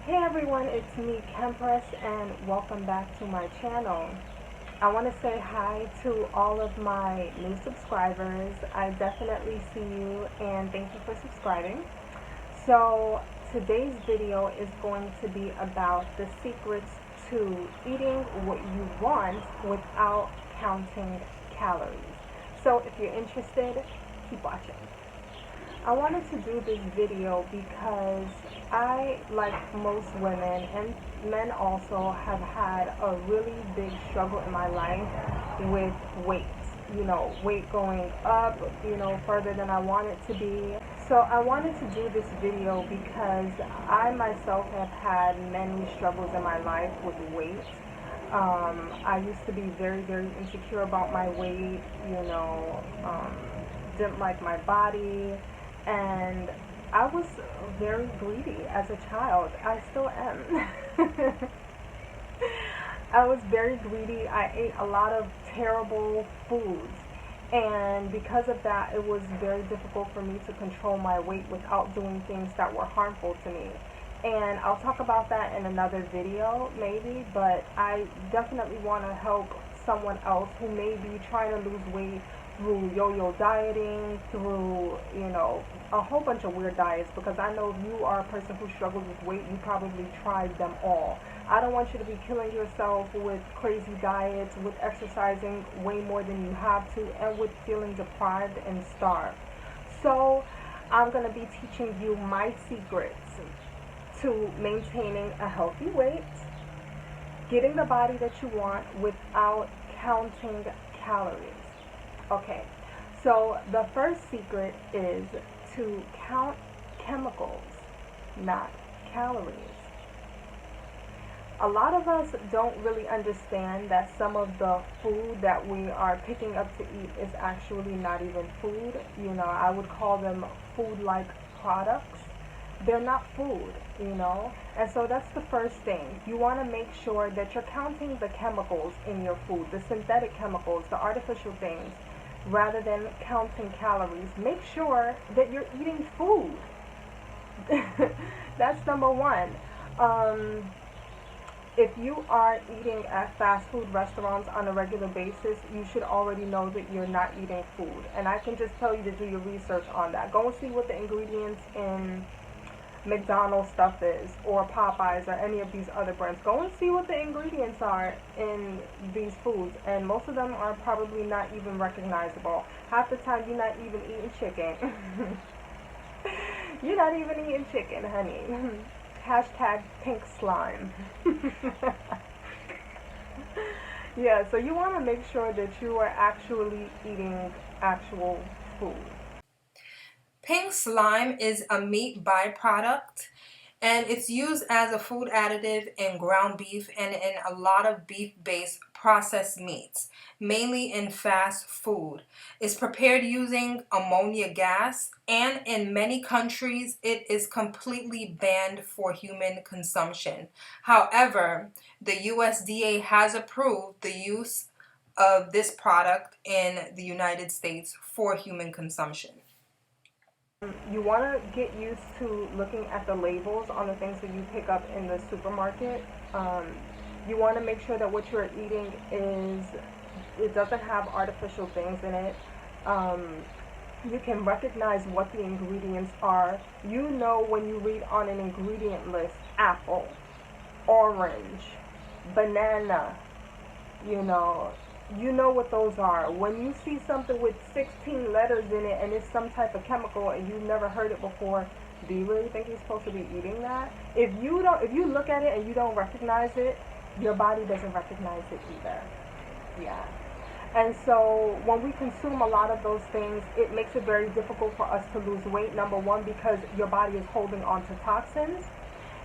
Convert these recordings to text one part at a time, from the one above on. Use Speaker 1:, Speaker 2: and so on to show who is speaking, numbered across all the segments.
Speaker 1: Hey everyone, it's me, Kempress, and welcome back to my channel. I want to say hi to all of my new subscribers. I definitely see you and thank you for subscribing. So today's video is going to be about the secrets to eating what you want without counting calories. So if you're interested, keep watching. I wanted to do this video because I, like most women and men also, have had a really big struggle in my life with weight. You know, weight going up, further than I want it to be. So I wanted to do this video because I myself have had many struggles in my life with weight. I used to be very, very insecure about my weight, didn't like my body. And I was very greedy as a child. I still am. I was very greedy. I ate a lot of terrible foods. And because of that, it was very difficult for me to control my weight without doing things that were harmful to me. And I'll talk about that in another video, maybe. But I definitely want to help someone else who may be trying to lose weight through yo-yo dieting, through, a whole bunch of weird diets, because I know if you are a person who struggles with weight, you probably tried them all. I don't want you to be killing yourself with crazy diets, with exercising way more than you have to, and with feeling deprived and starved. So I'm going to be teaching you my secrets to maintaining a healthy weight, getting the body that you want without counting calories. Okay, so the first secret is to count chemicals, not calories. A lot of us don't really understand that some of the food that we are picking up to eat is actually not even food. I would call them food-like products. They're not food, and so that's the first thing. You want to make sure that you're counting the chemicals in your food, the synthetic chemicals, the artificial things, rather than counting calories. Make sure that you're eating food. That's number one. If you are eating at fast food restaurants on a regular basis, you should already know that you're not eating food. And I can just tell you to do your research on that. Go and see what the ingredients in McDonald's stuff is, or Popeyes, or any of these other brands. Go and see what the ingredients are in these foods, and most of them are probably not even recognizable. Half the time you're not even eating chicken. You're not even eating chicken, honey. Hashtag pink slime. Yeah, so you want to make sure that you are actually eating actual food.
Speaker 2: Pink slime is a meat byproduct, and it's used as a food additive in ground beef and in a lot of beef-based processed meats, mainly in fast food. It's prepared using ammonia gas, and in many countries it is completely banned for human consumption. However, the USDA has approved the use of this product in the United States for human consumption.
Speaker 1: You want to get used to looking at the labels on the things that you pick up in the supermarket. You want to make sure that what you're eating it doesn't have artificial things in it. You can recognize what the ingredients are. When you read on an ingredient list, apple, orange, banana, you know what those are. When you see something with 16 letters in it and it's some type of chemical and you've never heard it before, do you really think you're supposed to be eating that? If you look at it and you don't recognize it, your body doesn't recognize it either. Yeah. And so when we consume a lot of those things, it makes it very difficult for us to lose weight. Number one, because your body is holding on to toxins.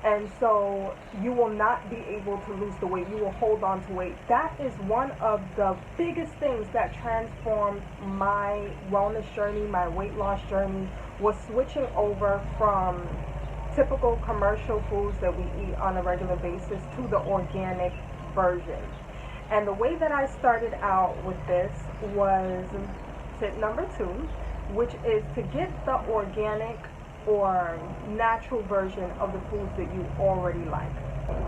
Speaker 1: And so you will not be able to lose the weight. You will hold on to weight. That is one of the biggest things that transformed my wellness journey, my weight loss journey, was switching over from typical commercial foods that we eat on a regular basis to the organic version. And the way that I started out with this was tip number 2, which is to get the organic or natural version of the foods that you already like.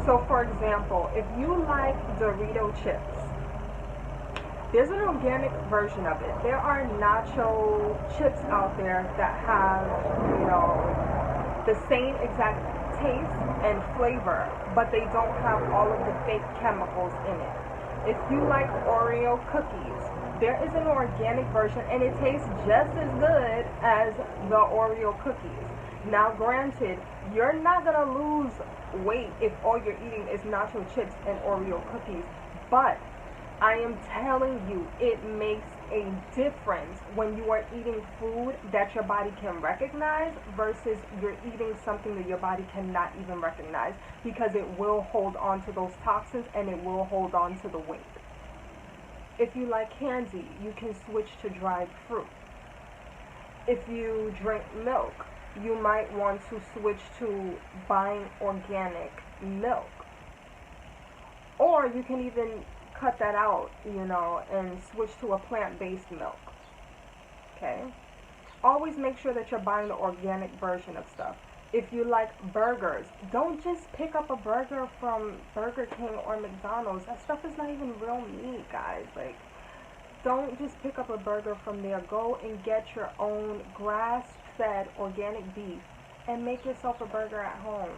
Speaker 1: So for example, if you like Dorito chips, there's an organic version of it. There are nacho chips out there that have, you know, the same exact taste and flavor, but they don't have all of the fake chemicals in it. If you like Oreo cookies, there is an organic version and it tastes just as good as the Oreo cookies. Now granted, you're not gonna lose weight if all you're eating is nacho chips and Oreo cookies, but I am telling you, it makes a difference when you are eating food that your body can recognize versus you're eating something that your body cannot even recognize, because it will hold on to those toxins and it will hold on to the weight. If you like candy, you can switch to dried fruit. If you drink milk, you might want to switch to buying organic milk. Or you can even cut that out, you know, and switch to a plant-based milk. Okay? Always make sure that you're buying the organic version of stuff. If you like burgers, don't just pick up a burger from Burger King or McDonald's. That stuff is not even real meat, guys. Like, don't just pick up a burger from there. Go and get your own grass-fed organic beef and make yourself a burger at home.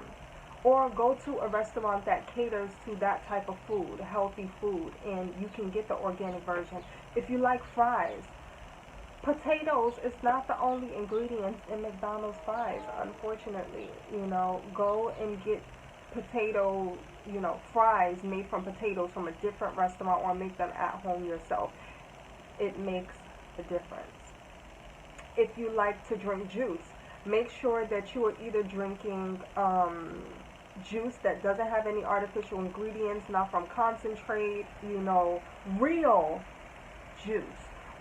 Speaker 1: Or go to a restaurant that caters to that type of food, healthy food, and you can get the organic version. If you like fries, potatoes is not the only ingredient in McDonald's fries, unfortunately. You know, go and get potato, you know, fries made from potatoes from a different restaurant, or make them at home yourself. It makes a difference. If you like to drink juice, make sure that you are either drinking juice that doesn't have any artificial ingredients, not from concentrate, you know, real juice.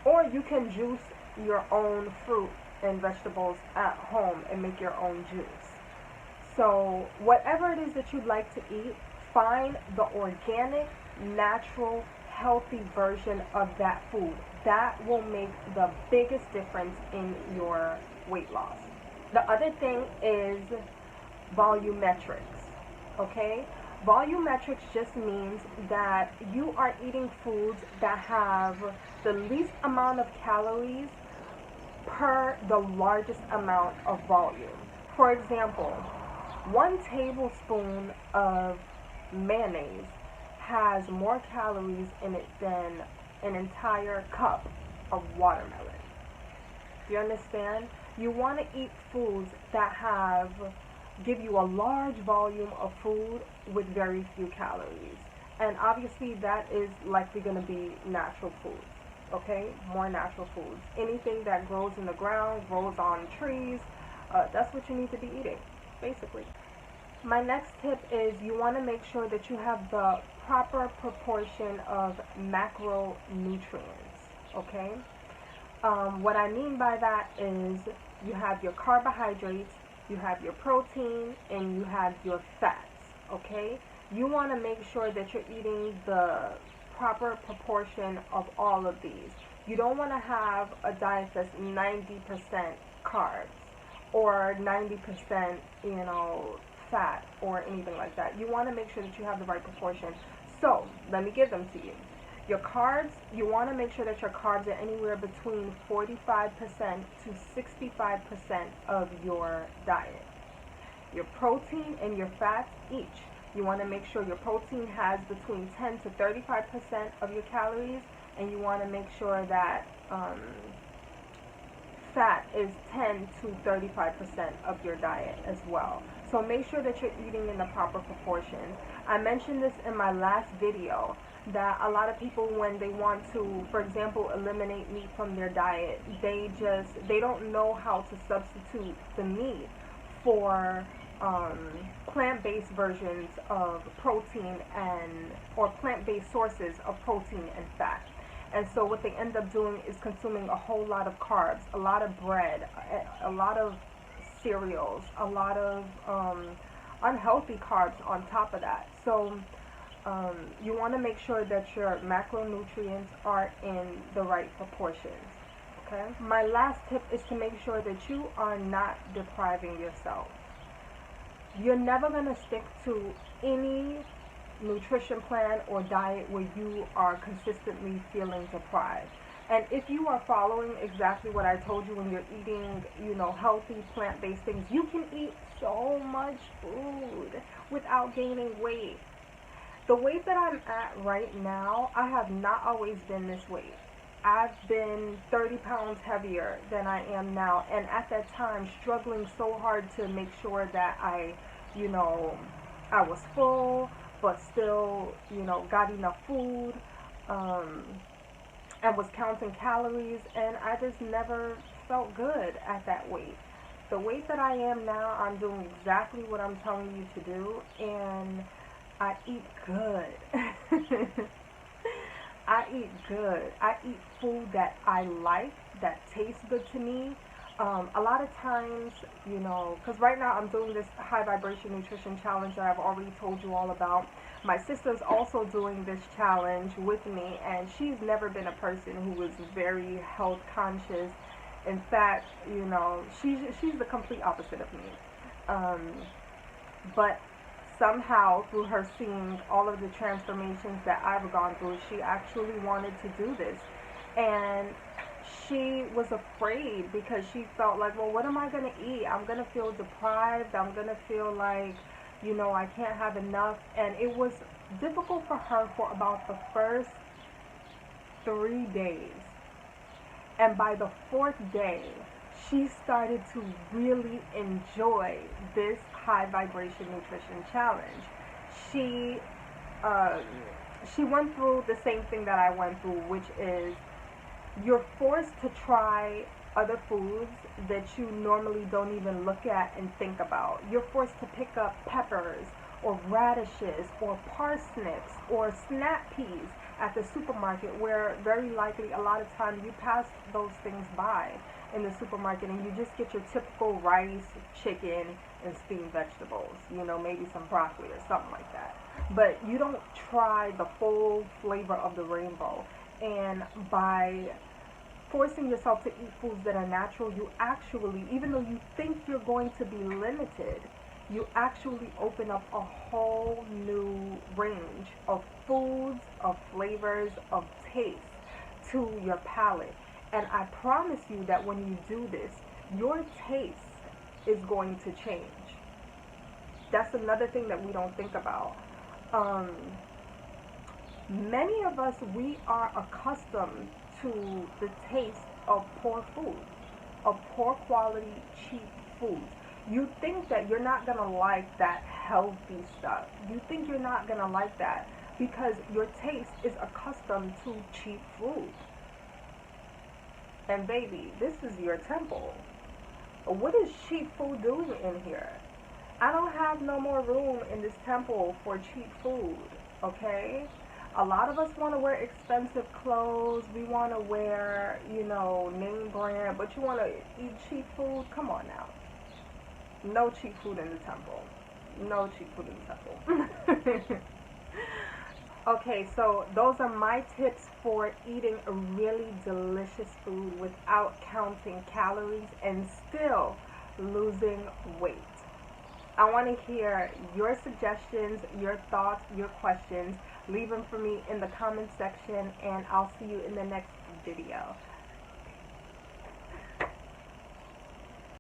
Speaker 1: Or you can juice your own fruit and vegetables at home and make your own juice. So whatever it is that you'd like to eat, find the organic, natural, healthy version of that food. That will make the biggest difference in your weight loss. The other thing is volumetrics. Okay? Volumetrics just means that you are eating foods that have the least amount of calories per the largest amount of volume. For example, 1 tablespoon of mayonnaise has more calories in it than an entire cup of watermelon. Do you understand? You want to eat foods that give you a large volume of food with very few calories. And obviously that is likely going to be natural foods. Okay? More natural foods. Anything that grows in the ground, grows on trees, that's what you need to be eating, basically. My next tip is you want to make sure that you have the proper proportion of macronutrients. Okay? What I mean by that is you have your carbohydrates, you have your protein, and you have your fats. Okay? You want to make sure that you're eating the proper proportion of all of these. You don't want to have a diet that's 90% carbs or 90%, you know, fat or anything like that. You want to make sure that you have the right proportion. So, let me give them to you. Your carbs, you want to make sure that your carbs are anywhere between 45% to 65% of your diet. Your protein and your fats each. You want to make sure your protein has between 10 to 35% of your calories, and you want to make sure that fat is 10 to 35% of your diet as well. So make sure that you're eating in the proper proportions. I mentioned this in my last video, that a lot of people, when they want to, for example, eliminate meat from their diet, they don't know how to substitute the meat for plant-based versions of protein or plant-based sources of protein and fat. And so what they end up doing is consuming a whole lot of carbs, a lot of bread, a lot of cereals, a lot of unhealthy carbs on top of that. So you want to make sure that your macronutrients are in the right proportions. Okay? My last tip is to make sure that you are not depriving yourself. You're never going to stick to any nutrition plan or diet where you are consistently feeling deprived. And if you are following exactly what I told you when you're eating, healthy plant-based things, you can eat so much food without gaining weight. The weight that I'm at right now, I have not always been this weight. I've been 30 pounds heavier than I am now, and at that time struggling so hard to make sure that I was full but still, got enough food, and was counting calories, and I just never felt good at that weight. The weight that I am now, I'm doing exactly what I'm telling you to do, and I eat good. I eat good. I eat food that I like, that tastes good to me. A lot of times, because right now I'm doing this high vibration nutrition challenge that I've already told you all about. My sister's also doing this challenge with me, and she's never been a person who was very health conscious. In fact, she's the complete opposite of me. But somehow, through her seeing all of the transformations that I've gone through, she actually wanted to do this. And she was afraid because she felt like, well, what am I going to eat? I'm going to feel deprived. I'm going to feel like, I can't have enough. And it was difficult for her for about the first 3 days. And by the 4th day, she started to really enjoy this high vibration nutrition challenge. She went through the same thing that I went through, which is you're forced to try other foods that you normally don't even look at and think about. You're forced to pick up peppers or radishes or parsnips or snap peas at the supermarket, where very likely a lot of times you pass those things by in the supermarket and you just get your typical rice, chicken, and steamed vegetables, maybe some broccoli or something like that. But you don't try the full flavor of the rainbow. And by forcing yourself to eat foods that are natural, you actually, even though you think you're going to be limited, you actually open up a whole new range of foods, of flavors, of taste to your palate. And I promise you that when you do this, your taste is going to change. That's another thing that we don't think about. Many of us, we are accustomed to the taste of poor food, of poor quality, cheap foods. You think that you're not going to like that healthy stuff. You think you're not going to like that because your taste is accustomed to cheap food. And baby, this is your temple. What is cheap food doing in here? I don't have no more room in this temple for cheap food, okay? A lot of us want to wear expensive clothes. We want to wear, name brand, but you want to eat cheap food? Come on now. No cheap food in the temple. No cheap food in the temple. Okay, so those are my tips for eating a really delicious food without counting calories and still losing weight. I want to hear your suggestions, your thoughts, your questions. Leave them for me in the comment section, and I'll see you in the next video.